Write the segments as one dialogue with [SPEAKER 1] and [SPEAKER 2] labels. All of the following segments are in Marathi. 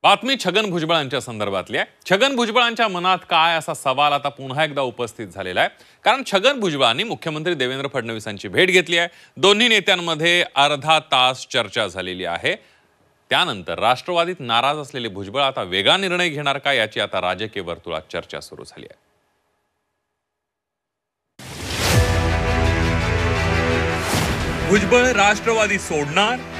[SPEAKER 1] बातमी छगन भुजबळांच्या संदर्भातली आहे। छगन भुजबळांच्या मनात काय असा सवाल आता पुन्हा एकदा उपस्थित झालेला आहे, कारण छगन भुजबळांनी मुख्यमंत्री देवेंद्र फडणवीसांची भेट घेतली आहे। दोन्ही नेत्यांमध्ये अर्धा तास चर्चा झालेली आहे। त्यानंतर राष्ट्रवादीत नाराज असलेले भुजबळ आता वेगळा निर्णय घेणार का याची आता राजकीय वर्तुळात चर्चा सुरू झाली आहे। भुजबळ राष्ट्रवादी सोडणार?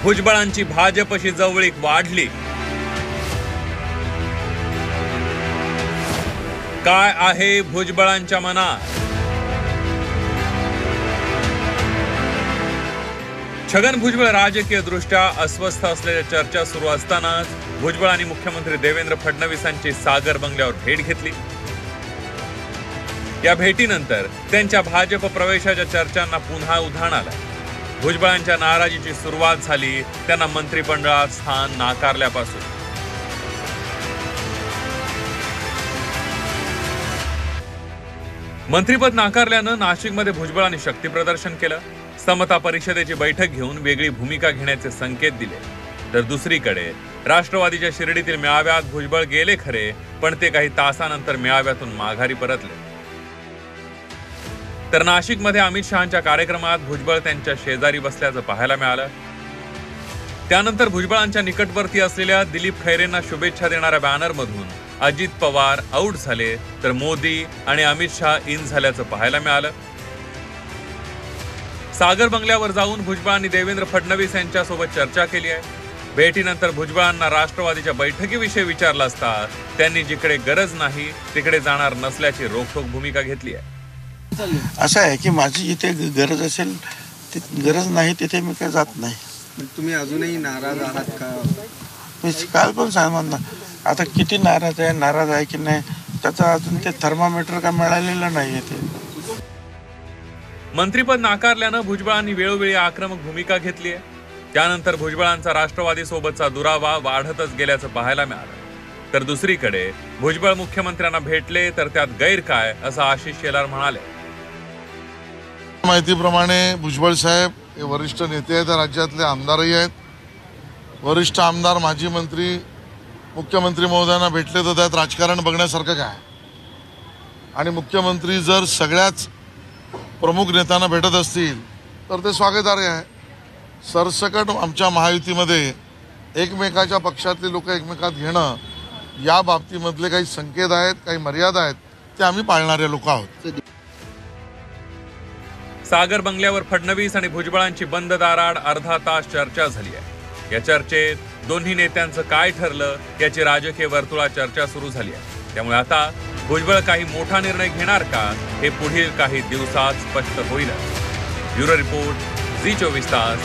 [SPEAKER 1] भुजबळांची भाजपशी जवळीक वाढली? काय आहे भुजबळांच्या मनात? छगन भुजबळ राजकीय दृष्ट्या अस्वस्थ असल्याच्या चर्चा सुरू असतानाच भुजबळांनी मुख्यमंत्री देवेंद्र फडणवीसांची सागर बंगल्यावर भेट घेतली। या भेटीनंतर त्यांच्या भाजप प्रवेशाच्या चर्चांना पुन्हा उधाण आलं। भुजबळांच्या नाराजीची सुरुवात झाली त्यांना मंत्रिमंडळात स्थान नाकारल्यापासून। मंत्रिपद नाकारल्यानं नाशिकमध्ये भुजबळांनी शक्ती प्रदर्शन केलं। समता परिषदेची बैठक घेऊन वेगळी भूमिका घेण्याचे संकेत दिले। तर दुसरीकडे राष्ट्रवादीच्या शिर्डीतील मेळाव्यात भुजबळ गेले खरे, पण ते काही तासानंतर मेळाव्यातून माघारी परतले। तर नाशिकमध्ये अमित शहांच्या कार्यक्रमात भुजबळ त्यांच्या शेजारी बसल्याचं पाहायला मिळालं। त्यानंतर भुजबळांच्या निकटवर्ती असलेल्या दिलीप खैरेंना शुभेच्छा देणाऱ्या बॅनरमधून अजित पवार आउट झाले, तर मोदी आणि अमित शहा इन झाल्याचं पाहायला मिळालं। सागर बंगल्यावर जाऊन भुजबळांनी देवेंद्र फडणवीस यांच्यासोबत चर्चा केली आहे। भेटीनंतर भुजबळांना राष्ट्रवादीच्या बैठकीविषयी विचारलं असता त्यांनी जिकडे गरज नाही तिकडे जाणार नसल्याची रोखठोक भूमिका घेतली आहे।
[SPEAKER 2] असं आहे की माझी जिथे गरज असेल गरज नाही तिथे मी काय जात नाही।
[SPEAKER 3] तुम्ही अजूनही नाराज आहात का?
[SPEAKER 2] मी काल पण सांगणार ना, आता किती नाराज आहे की नाही त्याचा अजून ते थर्मामीटर का मिळालेलं नाहीये। ते
[SPEAKER 1] मंत्रिपद नाकारल्यानं भुजबळांनी वेळोवेळी आक्रमक भूमिका घेतली आहे। त्यानंतर भुजबळांचा राष्ट्रवादी सोबतचा दुरावा वाढतच गेल्याचं पाहायला मिळालं। तर दुसरीकडे भुजबळ मुख्यमंत्र्यांना भेटले तर त्यात गैर काय असं आशिष शेलार म्हणाले।
[SPEAKER 4] माहितीप्रमाणे भुजबळ साहेब हे वरिष्ठ नेते आहेत, राज्यातले आमदारही आहेत। वरिष्ठ आमदार माजी मंत्री मुख्यमंत्री महोदयांना भेटले तर त्यात राजकारण बघण्यासारखं काय? आणि मुख्यमंत्री जर सगळ्याच प्रमुख नेत्यांना भेटत असतील तर ते स्वागतार्ह आहे। सरसकट आमच्या महायुतीमध्ये एकमेकाच्या पक्षातले लोक एकमेकात घेणं या बाबतीमधले काही संकेत आहेत, काही मर्यादा आहेत, ते आम्ही पाळणारे लोक आहोत।
[SPEAKER 1] सागर बंगल्यावर फडणवीस आणि भुजबळांची बंद दाराआड अर्धा तास चर्चा झाली आहे। या चर्चेत दोन्ही नेत्यांचं काय ठरलं याची राजकीय वर्तुळात चर्चा सुरू झाली आहे। त्यामुळे आता भुजबळ काही मोठा निर्णय घेणार का हे पुढील काही दिवसात स्पष्ट होईल। ब्युरो रिपोर्ट, झी 24 तास।